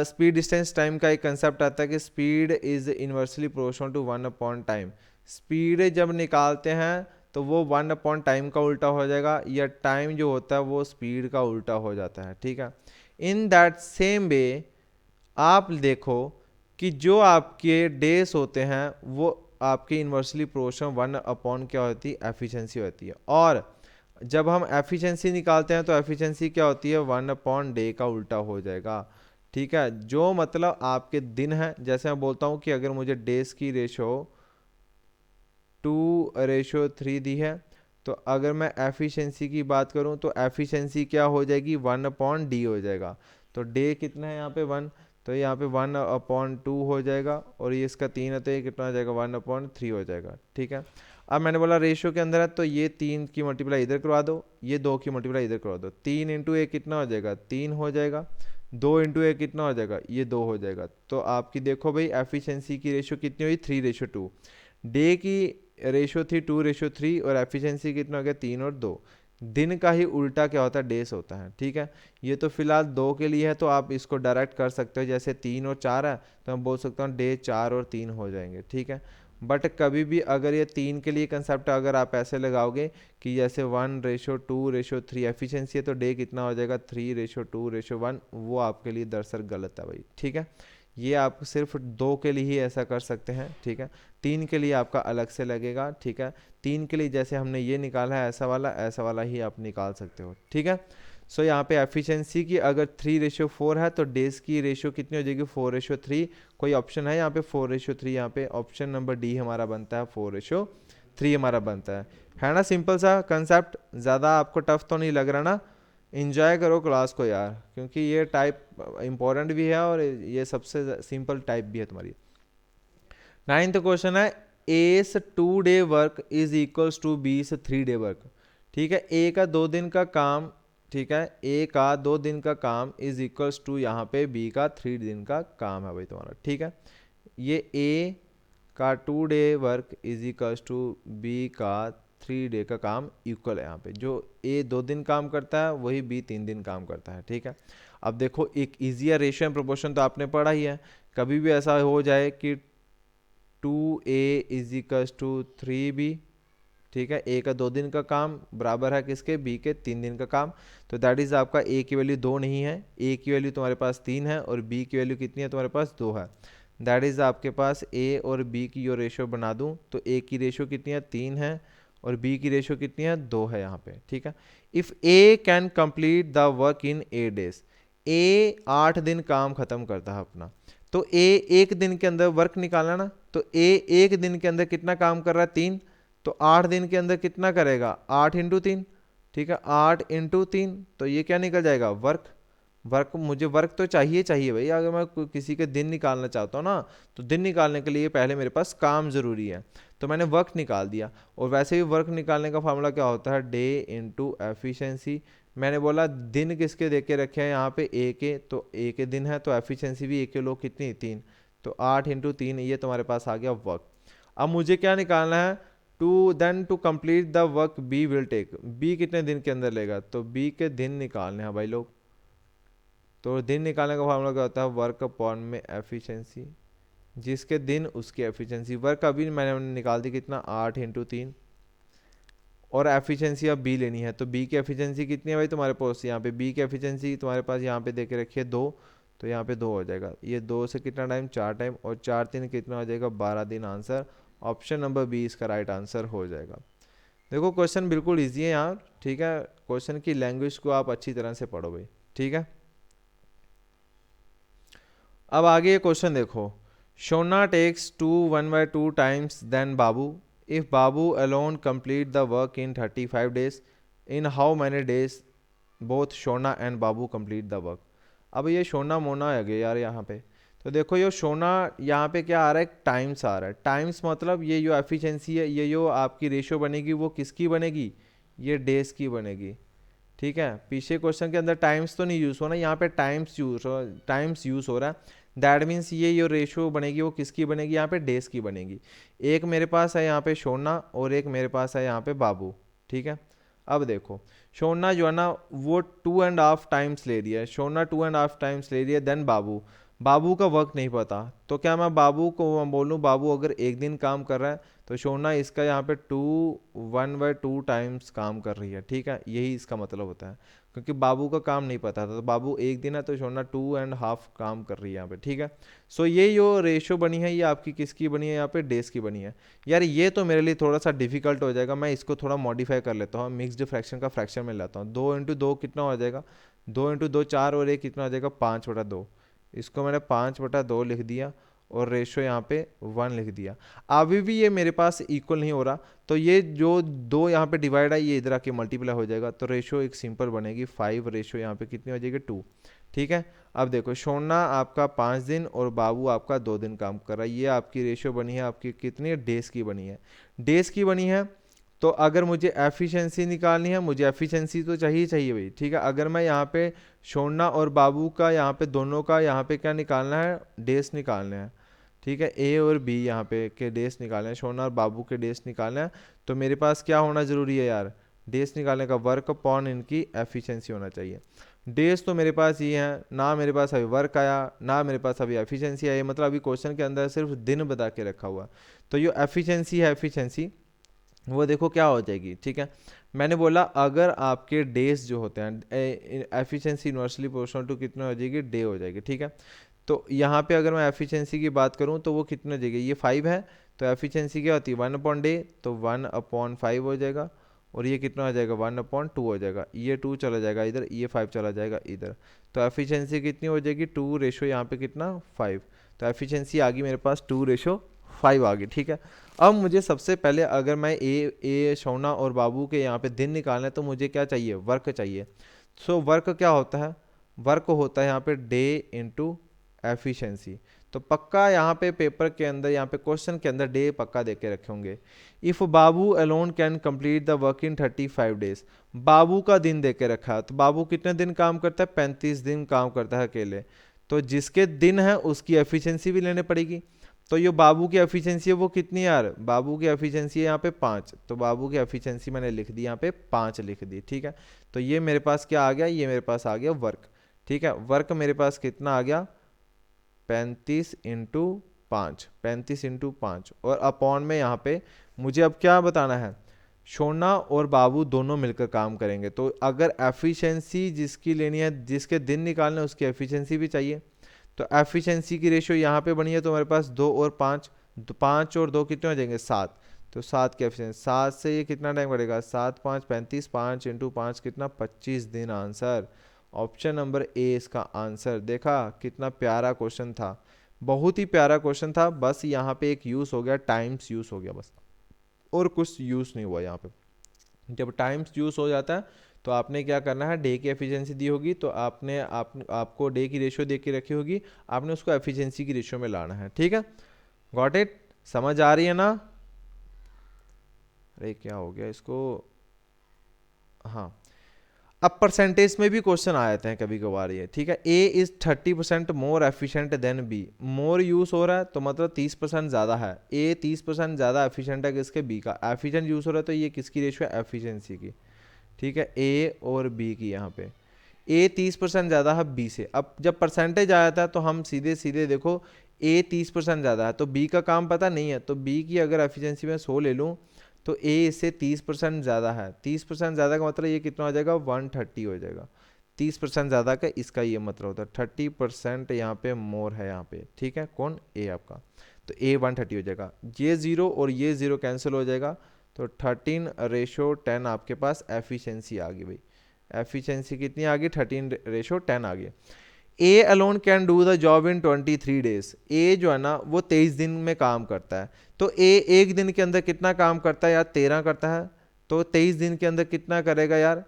स्पीड डिस्टेंस टाइम का एक कंसेप्ट आता है कि speed is inversely proportional to 1/टाइम। स्पीड जब निकालते हैं तो वो 1 टाइम का उल्टा हो जाएगा, या टाइम जो होता है वो स्पीड का उल्टा हो जाता है, ठीक है। इन दैट सेम वे आप देखो कि जो आपके डेज होते हैं वो आपकी इन्वर्सली प्रोपोर्शनल 1 क्या होती है, एफिशिएंसी होती है। और जब हम एफिशिएंसी निकालते हैं तो एफिशिएंसी क्या होती है, 1/डे का उल्टा हो जाएगा, ठीक है। जो मतलब आपके दिन हैं, जैसे मैं बोलता हूँ कि अगर मुझे डेज की रेशो 2:3 दी है, तो अगर मैं एफिशिएंसी की बात करूं तो एफिशिएंसी क्या हो जाएगी, 1/d हो जाएगा। तो डे कितना है यहाँ पे 1, तो यहाँ पे 1/2 हो जाएगा, और ये इसका 3 है तो ये कितना हो जाएगा, 1/3 हो जाएगा, ठीक है। अब मैंने बोला रेशियो के अंदर है तो ये 3 की मल्टीप्लाई इधर करवा दो, ये 2 की मल्टीप्लाई इधर करवा दो। 3 इंटू ए कितना हो जाएगा, 3 हो जाएगा। 2 इंटू ए कितना हो जाएगा, ये 2 हो जाएगा। तो आपकी देखो भाई एफिशिएंसी की रेशियो कितनी हुई, 3:2। डे की रेशो थी 2:3, और एफिशिएंसी कितना हो गया, 3 और 2। दिन का ही उल्टा क्या होता है, डेज होता है, ठीक है। ये तो फिलहाल 2 के लिए है, तो आप इसको डायरेक्ट कर सकते हो, जैसे 3 और 4 है तो मैं बोल सकता हूँ डे 4 और 3 हो जाएंगे, ठीक है। बट कभी भी अगर ये 3 के लिए कंसेप्ट अगर आप ऐसे लगाओगे कि जैसे 1:2:3 एफिशिएंसी है, तो डे कितना हो जाएगा, 3:2:1, वो आपके लिए दरअसल गलत है भाई, ठीक है। ये आप सिर्फ 2 के लिए ही ऐसा कर सकते हैं, ठीक है। 3 के लिए आपका अलग से लगेगा, ठीक है। 3 के लिए जैसे हमने ये निकाला है ऐसा वाला ही आप निकाल सकते हो, ठीक है। सो यहाँ पे एफिशिएंसी की अगर 3:4 है तो डेज की रेशियो कितनी हो जाएगी, 4:3। कोई ऑप्शन है यहाँ पे 4:3, यहाँ पे ऑप्शन नंबर डी हमारा बनता है, 4:3 हमारा बनता है ना। सिंपल सा कंसेप्ट, ज़्यादा आपको टफ तो नहीं लग रहा ना। इंजॉय करो क्लास को यार, क्योंकि ये टाइप इंपॉर्टेंट भी है और ये सबसे सिंपल टाइप भी है तुम्हारी। 9th क्वेश्चन है, A's 2 day work is equals to B's 3 day work, ठीक है। ए का 2 दिन का काम, ठीक है, ए का 2 दिन का काम इज इक्वल्स टू यहाँ पे बी का 3 दिन का काम है भाई तुम्हारा, ठीक है। ये ए का 2 day work is equals to B का 3 डे का काम इक्वल है। यहाँ पे जो ए 2 दिन काम करता है वही बी 3 दिन काम करता है, ठीक है। अब देखो एक ईजियर रेशियो एंड प्रोपोर्शन तो आपने पढ़ा ही है। कभी भी ऐसा हो जाए कि 2a is equals to 3b, ठीक है। ए का 2 दिन का काम बराबर है किसके, बी के 3 दिन का काम। तो दैट इज आपका ए की वैल्यू 2 नहीं है, ए की वैल्यू तुम्हारे पास 3 है, और बी की वैल्यू कितनी है तुम्हारे पास, 2 है। दैट इज आपके पास ए और बी की जो रेशो बना दूं तो ए की रेशो कितनी है, 3 है, और बी की रेशो कितनी है, 2 है यहाँ पे, ठीक है। If A can complete the work in 8 days, A 8 दिन काम खत्म करता है अपना, तो ए 1 दिन के अंदर वर्क निकालना ना, तो ए 1 दिन के अंदर कितना काम कर रहा है, 3, तो 8 दिन के अंदर कितना करेगा, 8 इंटू 3, ठीक है, 8 इंटू 3, तो ये क्या निकल जाएगा, वर्क। मुझे वर्क तो चाहिए भाई, अगर मैं किसी के दिन निकालना चाहता हूँ ना, तो दिन निकालने के लिए पहले मेरे पास काम ज़रूरी है, तो मैंने वर्क निकाल दिया। और वैसे भी वर्क निकालने का फार्मूला क्या होता है, डे इंटू एफिशिएंसी। मैंने बोला दिन किसके दे के रखे हैं यहाँ पे, ए के, तो ए के दिन है तो एफिशिएंसी भी ए के लोग कितनी, 3, तो 8 इंटू 3, ये तुम्हारे पास आ गया वर्क। अब मुझे क्या निकालना है, to complete the work B will take, B कितने दिन के अंदर लेगा, तो बी के दिन निकालने हैं भाई लोग। तो दिन निकालने का फार्मूला क्या होता है, वर्क अपॉन में एफिशिएंसी, जिसके दिन उसकी एफिशिएंसी। वर्क अभी मैंने निकाल दी कितना, 8 इंटू 3, और एफिशिएंसी अब बी लेनी है, तो बी की एफिशिएंसी कितनी है भाई तुम्हारे पास, यहाँ पे बी की एफिशिएंसी तुम्हारे पास यहाँ पे दे के रखिए 2, तो यहाँ पे 2 हो जाएगा। ये 2 से कितना टाइम, 4 टाइम, और 4 3 कितना हो जाएगा, 12 दिन। आंसर ऑप्शन नंबर बी इसका राइट आंसर हो जाएगा। देखो क्वेश्चन बिल्कुल ईजी है यार, ठीक है। क्वेश्चन की लैंग्वेज को आप अच्छी तरह से पढ़ो भाई, ठीक है। अब आगे ये क्वेश्चन देखो, Shona takes 1/2 times than Babu, if Babu alone complete the work in 35 days, in how many days both Shona and Babu complete the work. अब ये शोना मोना आ गया यार यहाँ पे, तो देखो ये शोना यहाँ पे क्या आ रहा है, टाइम्स आ रहा है। टाइम्स मतलब ये जो एफिशिएंसी है, ये जो आपकी रेशियो बनेगी वो किसकी बनेगी, ये डेज की बनेगी, ठीक है। पीछे क्वेश्चन के अंदर टाइम्स तो नहीं यूज़ हो ना, यहाँ पे टाइम्स यूज़ हो रहा है। दैट मीन्स ये जो रेशियो बनेगी वो किसकी बनेगी, यहाँ पे डेज की बनेगी। एक मेरे पास है यहाँ पे शोना, और एक मेरे पास है यहाँ पे बाबू, ठीक है। अब देखो शोना जो है ना वो 2.5 टाइम्स ले रही है, शोना 2.5 टाइम्स ले रही है देन बाबू। बाबू का वर्क नहीं पता, तो क्या मैं बाबू को बोलूँ बाबू अगर एक दिन काम कर रहा है तो शोना इसका यहाँ पे 1/2 टाइम्स काम कर रही है, ठीक है, यही इसका मतलब होता है। क्योंकि बाबू का काम नहीं पता था तो बाबू एक दिन है तो शोना 2.5 काम कर रही है यहाँ पे, ठीक है। सो ये जो रेशो बनी है ये आपकी किसकी बनी है, यहाँ पे डेज की बनी है। यार ये तो मेरे लिए थोड़ा सा डिफिकल्ट हो जाएगा, मैं इसको थोड़ा मॉडिफाई कर लेता हूँ, मिक्सड फ्रैक्शन का फ्रैक्शन में लाता हूँ। 2 × 2 कितना हो जाएगा, 2 × 2 4 और एक कितना हो जाएगा 5/2। इसको मैंने 5/2 लिख दिया और रेशो यहाँ पे 1 लिख दिया। अभी भी ये मेरे पास इक्वल नहीं हो रहा, तो ये जो दो यहाँ पे डिवाइड है ये इधर आके मल्टीप्लाई हो जाएगा, तो रेशो एक सिंपल बनेगी 5 रेशो यहाँ पे कितनी हो जाएगी 2, ठीक है। अब देखो शोना आपका 5 दिन और बाबू आपका 2 दिन काम कर रहा है, ये आपकी रेशो बनी है, आपकी कितनी डेज की बनी है, डेज की बनी है। तो अगर मुझे एफिशिएंसी निकालनी है, मुझे एफिशिएंसी तो चाहिए चाहिए भाई, ठीक है। अगर मैं यहाँ पे शोना और बाबू का यहाँ पे दोनों का यहाँ पे क्या निकालना है, डेज निकालना है, ठीक है। ए और बी यहाँ पे के डेज निकालने हैं, शोना और बाबू के डेज निकालने हैं, तो मेरे पास क्या होना ज़रूरी है यार, डेज निकालने का वर्क अपॉन इनकी एफिशिएंसी होना चाहिए। डेज तो मेरे पास ये है ना, मेरे पास अभी वर्क आया ना, मेरे पास अभी एफिशिएंसी आई, मतलब अभी क्वेश्चन के अंदर सिर्फ दिन बता के रखा हुआ। तो ये एफिशिएंसी है, एफिशिएंसी वो देखो क्या हो जाएगी, ठीक है। मैंने बोला अगर आपके डेज जो होते हैं एफिशिएंसी इनवर्सली प्रोपोर्शनल टू कितना हो जाएगी, डे हो जाएगी, ठीक है। तो यहाँ पे अगर मैं एफिशिएंसी की बात करूँ तो वो कितना हो जाएगी, ये 5 है, तो एफिशिएंसी क्या होती है 1/डे, तो 1/5 हो जाएगा, और ये कितना हो जाएगा 1/2 हो जाएगा, ये 2 चला जाएगा इधर, ये 5 चला जाएगा इधर, तो एफिशिएंसी कितनी हो जाएगी 2 रेशो यहाँ पे कितना 5, तो एफिशिएंसी आ गई मेरे पास 2/5 आ गई, ठीक है। अब मुझे सबसे पहले अगर मैं ए शोना और बाबू के यहाँ पे दिन निकालना है तो मुझे क्या चाहिए, वर्क चाहिए। सो वर्क क्या होता है, वर्क होता है यहाँ पे डे इंटू एफिशिएंसी। तो पक्का यहाँ पे पेपर के अंदर यहाँ पे क्वेश्चन के अंदर डे पक्का दे के रखे होंगे। If Babu alone can complete the work in 35 days, Babu का दिन दे के रखा है, तो बाबू कितने दिन काम करता है, 35 दिन काम करता है अकेले, तो जिसके दिन है उसकी एफिशिएंसी भी लेने पड़ेगी। तो ये बाबू की एफिशिएंसी है वो कितनी है यार, बाबू की एफिशिएंसी है यहाँ पे 5, तो बाबू की एफिशिएंसी मैंने लिख दी यहाँ पे 5 लिख दी, ठीक है। तो ये मेरे पास क्या आ गया, ये मेरे पास आ गया वर्क, ठीक है। वर्क मेरे पास कितना आ गया 35 × 5, 35 × 5, और अपॉन में यहाँ पे मुझे अब क्या बताना है, शोना और बाबू दोनों मिलकर काम करेंगे, तो अगर एफिशिएंसी जिसकी लेनी है, जिसके दिन निकालने उसकी एफिशिएंसी भी चाहिए, तो एफिशिएंसी की रेशियो यहाँ पे बनी है, तो मेरे पास 2 और 5, 5 और 2 कितने हो जाएंगे 7, तो 7 की एफिशिएंसी 7 से ये कितना टाइम पड़ेगा 7 × 5 35, 5 × 5 कितना 25 दिन, आंसर ऑप्शन नंबर ए इसका आंसर। देखा कितना प्यारा क्वेश्चन था, बहुत ही प्यारा क्वेश्चन था, बस यहाँ पे एक यूज हो गया, टाइम्स यूज हो गया बस, और कुछ यूज नहीं हुआ यहाँ पे। जब टाइम्स यूज हो जाता है तो आपने क्या करना है, डे की एफिशिएंसी दी होगी तो आपको डे की रेशियो दे के रखी होगी, आपने उसको एफिशिएंसी की रेशियो में लाना है, ठीक है। गॉट इट, समझ आ रही है ना। अरे क्या हो गया इसको, हाँ। अब परसेंटेज में भी क्वेश्चन आ जाते हैं कभी कभार ये, ठीक है। A is 30% more efficient than B, more use हो रहा है तो मतलब 30% ज़्यादा है, ए 30% ज़्यादा एफिशिएंट है किसके, बी का, एफिशिएंट यूज हो रहा है तो ये किसकी रेशियो है, एफिशिएंसी की, ठीक है, ए और बी की। यहाँ पे ए 30% ज़्यादा है बी से, अब जब परसेंटेज आ जाता है तो हम सीधे सीधे देखो ए 30% ज़्यादा है तो बी का काम पता नहीं है, तो बी की अगर एफिशिएंसी में 100 ले लूँ तो ए इससे 30% ज़्यादा है, 30% ज़्यादा का मतलब ये कितना हो जाएगा 130 हो जाएगा, 30% ज़्यादा का इसका ये मतलब होता है 30% यहाँ पे मोर है यहाँ पे, ठीक है, कौन ए आपका, तो ए 130 हो जाएगा, ये 0 और ये 0 कैंसिल हो जाएगा, तो 13/10 आपके पास एफिशिएंसी आ गई भाई। एफिशिएंसी कितनी आ गई 13/10 आ गई। A alone can do the job in 23 days, A जो है ना वो 23 दिन में काम करता है, तो ए एक दिन के अंदर कितना काम करता है यार 13 करता है, तो 23 दिन के अंदर कितना करेगा यार,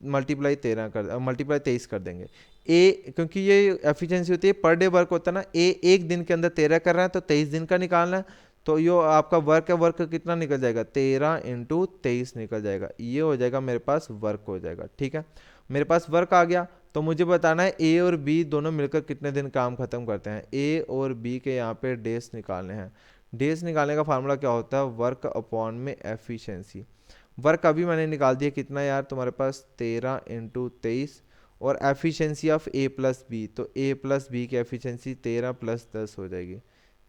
मल्टीप्लाई 23 कर देंगे। ए क्योंकि ये एफिशिएंसी होती है पर डे वर्क होता है ना, ए एक दिन के अंदर 13 कर रहा है तो 23 दिन का निकालना है, तो यो आपका वर्क है, वर्क कितना निकल जाएगा 13 × 23 निकल जाएगा, ये हो जाएगा मेरे पास वर्क हो जाएगा, ठीक है। मेरे पास वर्क आ गया, तो मुझे बताना है ए और बी दोनों मिलकर कितने दिन काम खत्म करते हैं, ए और बी के यहाँ पे डेज निकालने हैं। डेज निकालने का फार्मूला क्या होता है, वर्क अपॉन में एफिशिएंसी। वर्क अभी मैंने निकाल दिया कितना यार तुम्हारे पास 13 × 23, और efficiency of A plus B, तो ए प्लस बी की एफिशिएंसी 13 + 10 हो जाएगी,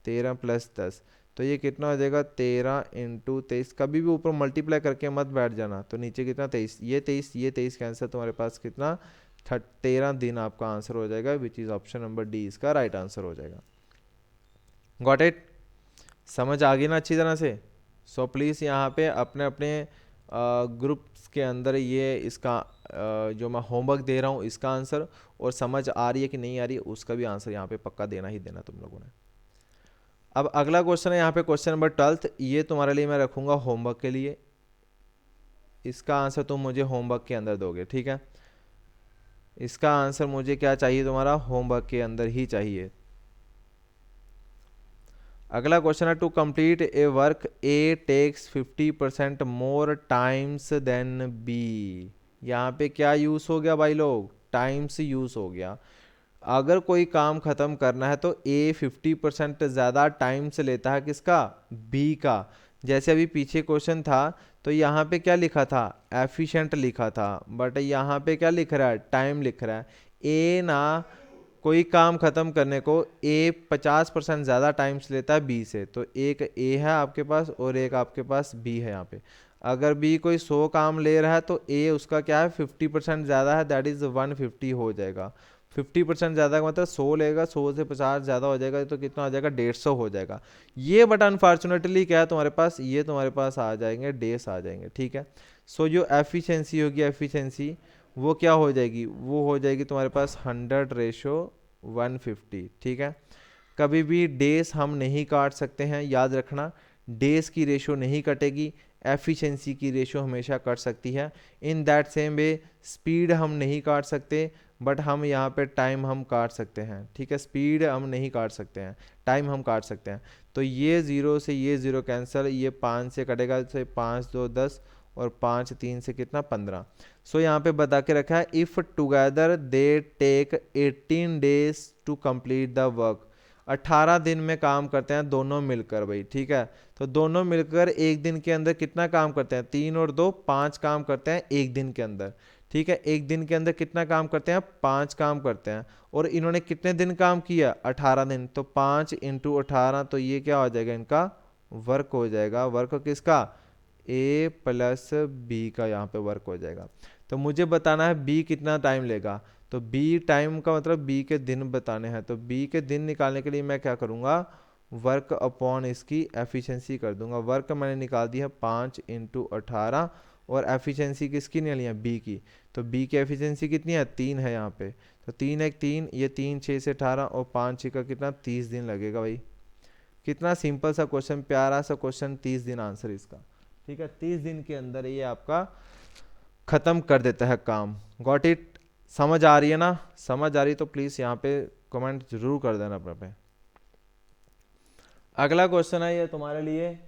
13 + 10, तो ये कितना हो जाएगा 13 × 23। कभी भी ऊपर मल्टीप्लाई करके मत बैठ जाना, तो नीचे कितना 23, ये 23 का आंसर तुम्हारे पास कितना 13 दिन आपका आंसर हो जाएगा, विच इज ऑप्शन नंबर डी इसका राइट आंसर हो जाएगा। Got it? समझ आ गई ना अच्छी तरह से? सो प्लीज़ यहाँ पे अपने अपने ग्रुप्स के अंदर ये इसका जो मैं होमवर्क दे रहा हूँ इसका आंसर, और समझ आ रही है कि नहीं आ रही है उसका भी आंसर यहाँ पे पक्का देना ही देना तुम लोगों ने। अब अगला क्वेश्चन है यहाँ पे क्वेश्चन नंबर 12, ये तुम्हारे लिए मैं रखूँगा होमवर्क के लिए, इसका आंसर तुम मुझे होमवर्क के अंदर दोगे, ठीक है? इसका आंसर मुझे क्या चाहिए, तुम्हारा होमवर्क के अंदर ही चाहिए। अगला क्वेश्चन है to complete a work A takes 50% more times than B. यहाँ पे क्या यूज हो गया भाई लोग, टाइम्स यूज हो गया। अगर कोई काम खत्म करना है तो ए 50% ज़्यादा टाइम्स लेता है, किसका, बी का। जैसे अभी पीछे क्वेश्चन था तो यहाँ पे क्या लिखा था, एफिशिएंट लिखा था, बट यहाँ पे क्या लिख रहा है, टाइम लिख रहा है। ए ना कोई काम खत्म करने को ए 50% ज़्यादा टाइम्स लेता है बी से, तो एक ए है आपके पास और एक आपके पास बी है यहाँ पे। अगर बी कोई 100 काम ले रहा है तो ए उसका क्या है 50% ज़्यादा है, दैट इज़ 150 हो जाएगा। 50% ज़्यादा का मतलब 100 लेगा, 100 से 50 ज़्यादा हो जाएगा तो कितना हो जाएगा 150 हो जाएगा ये। बट अनफॉर्चुनेटली क्या है तुम्हारे पास, ये तुम्हारे पास आ जाएंगे डेज आ जाएंगे, ठीक है। सो जो एफिशिएंसी होगी, एफिशिएंसी वो क्या हो जाएगी, वो हो जाएगी तुम्हारे पास 100:150, ठीक है। कभी भी डेज हम नहीं काट सकते हैं, याद रखना, डेज की रेशो नहीं कटेगी, एफिशिएंसी की रेशो हमेशा कट सकती है। In that same way speed हम नहीं काट सकते, बट हम यहाँ पे टाइम हम काट सकते हैं, ठीक है। स्पीड हम नहीं काट सकते हैं, टाइम हम काट सकते हैं। तो ये 0 से ये 0 कैंसिल, ये 5 से कटेगा, तो 5 2 10 और 5 3 से कितना 15। सो यहाँ पे बता के रखा है if together they take 18 days to complete the work. 18 दिन में काम करते हैं दोनों मिलकर भाई, ठीक है। तो दोनों मिलकर एक दिन के अंदर कितना काम करते हैं, 3 और 2 5 काम करते हैं एक दिन के अंदर, ठीक है। एक दिन के अंदर कितना काम करते हैं, 5 काम करते हैं। और इन्होंने कितने दिन काम किया, 18 दिन, तो 5 × 18, तो ये क्या हो जाएगा, इनका वर्क हो जाएगा। वर्क किसका, ए प्लस बी का यहाँ पे वर्क हो जाएगा। तो मुझे बताना है बी कितना टाइम लेगा, तो बी टाइम का मतलब बी के दिन बताने हैं। तो बी के दिन निकालने के लिए मैं क्या करूँगा, वर्क अपॉन इसकी एफिशिएंसी कर दूंगा। वर्क मैंने निकाल दिया 5 × 18 और एफिशिएंसी किसकी निकाली है, बी की। तो बी की एफिशिएंसी कितनी है, 3 है यहाँ पे। तो 3 1 3, ये 3 6 से 18 और 5 6 का कितना 30 दिन लगेगा भाई। कितना सिंपल सा क्वेश्चन, प्यारा सा क्वेश्चन, 30 दिन आंसर इसका, ठीक है। 30 दिन के अंदर ये आपका खत्म कर देता है काम। Got it? समझ आ रही है ना? समझ आ रही तो प्लीज यहाँ पे कमेंट जरूर कर देना अपने पे। अगला क्वेश्चन है ये तुम्हारे लिए,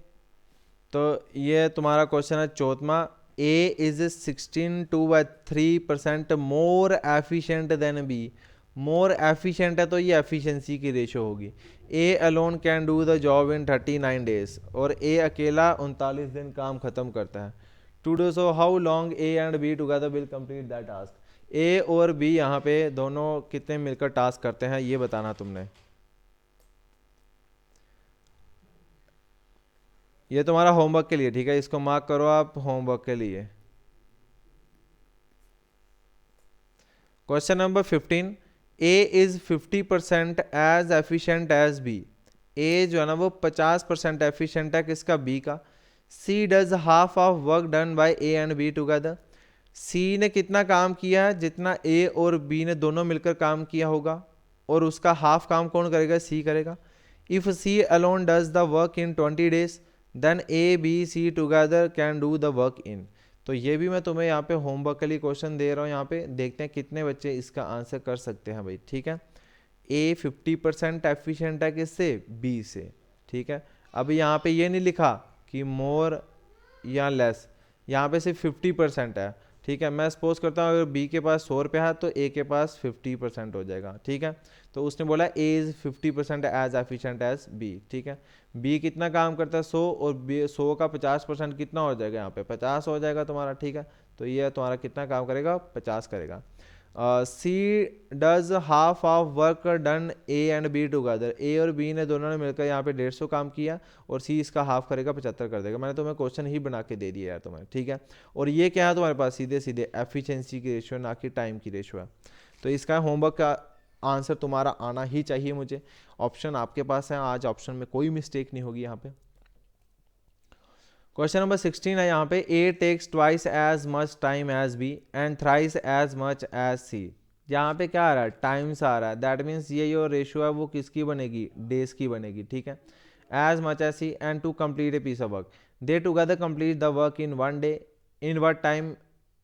तो ये तुम्हारा क्वेश्चन है 14वां। A is 16.3% more efficient than B. More efficient है तो ये एफिशिएंसी की रेशो होगी। A alone can do the job in 39 days, और ए अकेला 39 दिन काम खत्म करता है। To do so how long A and B together will complete that task. A और बी यहाँ पे दोनों कितने मिलकर टास्क करते हैं ये बताना तुमने। ये तुम्हारा होमवर्क के लिए, ठीक है, इसको मार्क करो आप होमवर्क के लिए। Question number 15, A is 50% as efficient as B. A जो है ना वो 50% एफिशिएंट है किसका, बी का। C does half of work done by A and B together. C ने कितना काम किया है, जितना ए और बी ने दोनों मिलकर काम किया होगा, और उसका हाफ काम कौन करेगा, सी करेगा। If C alone does the work in 20 days, then A B C together can do the work in. तो ये भी मैं तुम्हें यहाँ पे होमवर्क के लिए क्वेश्चन दे रहा हूँ। यहाँ पे देखते हैं कितने बच्चे इसका आंसर कर सकते हैं भाई, ठीक है। ए 50% एफिशिएंट है किससे, बी से, ठीक है। अब यहाँ पे ये नहीं लिखा कि मोर या लेस, यहाँ पे सिर्फ 50% है, ठीक है। मैं सपोज करता हूँ अगर बी के पास 100 रुपये है तो ए के पास 50% हो जाएगा, ठीक है। तो उसने बोला A is 50% as efficient as B, ठीक है। बी कितना काम करता है 100, और बी 100 का 50% कितना हो जाएगा, यहाँ पे 50 हो जाएगा तुम्हारा, ठीक है। तो ये तुम्हारा कितना काम करेगा, 50 करेगा। C does half of work done A and B together, A और बी ने दोनों ने मिलकर यहाँ पे 150 काम किया और सी इसका हाफ करेगा 75 कर देगा। मैंने तुम्हें क्वेश्चन ही बना के दे दिया यार तुम्हें, ठीक है। और ये क्या है तुम्हारे पास, सीधे सीधे एफिशिएंसी की रेशियो ना कि टाइम की रेशियो है। तो इसका होमवर्क का आंसर तुम्हारा आना ही चाहिए मुझे। ऑप्शन आपके पास है, आज ऑप्शन में कोई मिस्टेक नहीं होगी यहाँ पे। क्वेश्चन नंबर 16 है यहाँ पे, A takes twice as much time as B and thrice as much as C. यहाँ पे क्या आ रहा है, टाइम्स आ रहा है, दैट मीन्स ये जो रेशियो है वो किसकी बनेगी, डेज की बनेगी, ठीक है। As much as C and to complete a piece of work, they together complete the work in 1 day, in what time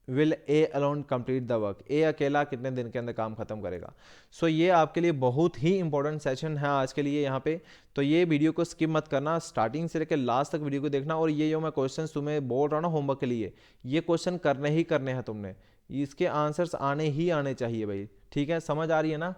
will A alone complete the work, A अकेला कितने दिन के अंदर काम खत्म करेगा। सो ये आपके लिए बहुत ही इंपॉर्टेंट सेशन है आज के लिए यहाँ पे। तो ये वीडियो को स्किप मत करना, स्टार्टिंग से लेकर लास्ट तक वीडियो को देखना। और ये जो मैं क्वेश्चन तुम्हें बोल रहा हूँ ना होमवर्क के लिए, ये क्वेश्चन करने ही करने हैं तुमने, इसके आंसर्स आने ही आने चाहिए भाई, ठीक है। समझ आ रही है ना।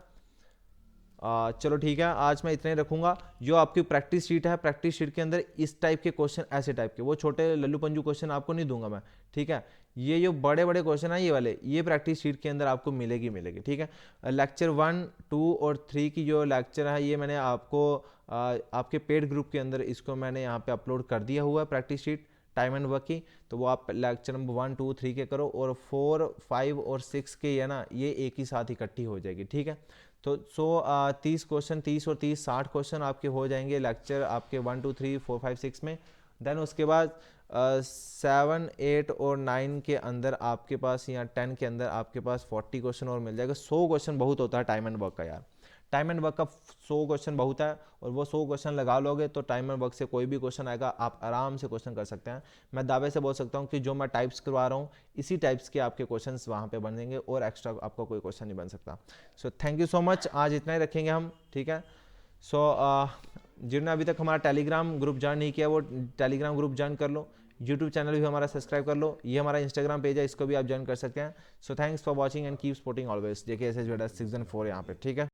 चलो ठीक है, आज मैं इतना ही रखूंगा। जो आपकी प्रैक्टिस शीट है, प्रैक्टिस शीट के अंदर इस टाइप के क्वेश्चन, ऐसे टाइप के, वो छोटे लल्लू पंजू क्वेश्चन आपको नहीं दूंगा मैं, ठीक है। ये जो बड़े बड़े क्वेश्चन है ये वाले, ये प्रैक्टिस शीट के अंदर आपको मिलेगी मिलेगी, ठीक है। लेक्चर 1, 2 और 3 की जो लेक्चर है ये मैंने आपको आपके पेड ग्रुप के अंदर इसको मैंने यहाँ पे अपलोड कर दिया हुआ है, practice sheet time and work की। तो वो आप लेक्चर नंबर 1, 2, 3 के करो, और 4, 5 और 6 के है ना, ये एक ही साथ इकट्ठी हो जाएगी, ठीक है। तो 30 क्वेश्चन, 30 और 30 60 क्वेश्चन आपके हो जाएंगे लेक्चर आपके 1, 2, 3, 4, 5, 6 में। देन उसके बाद 7, 8 और 9 के अंदर आपके पास, या 10 के अंदर आपके पास 40 क्वेश्चन और मिल जाएगा। 100 क्वेश्चन बहुत होता है टाइम एंड वर्क का यार, टाइम एंड वर्क का 100 क्वेश्चन बहुत है, और वो 100 क्वेश्चन लगा लोगे तो टाइम एंड वर्क से कोई भी क्वेश्चन आएगा, आप आराम से क्वेश्चन कर सकते हैं। मैं दावे से बोल सकता हूँ कि जो मैं टाइप्स करवा रहा हूँ इसी टाइप्स के आपके क्वेश्चन वहाँ पे बनेंगे, और एक्स्ट्रा आपका कोई क्वेश्चन नहीं बन सकता। So thank you so much, आज इतना ही रखेंगे हम, ठीक है। सो जिन्होंने अभी तक हमारा टेलीग्राम ग्रुप ज्वाइन नहीं किया वो टेलीग्राम ग्रुप ज्वाइन कर लो, यूट्यूब चैनल भी हमारा सब्सक्राइब कर लो, ये हमारा इंस्टाग्राम पेज है, इसको भी आप ज्वाइन कर सकते हैं। So thanks for watching and keep supporting always JKSS 6 4 यहाँ पे, ठीक है।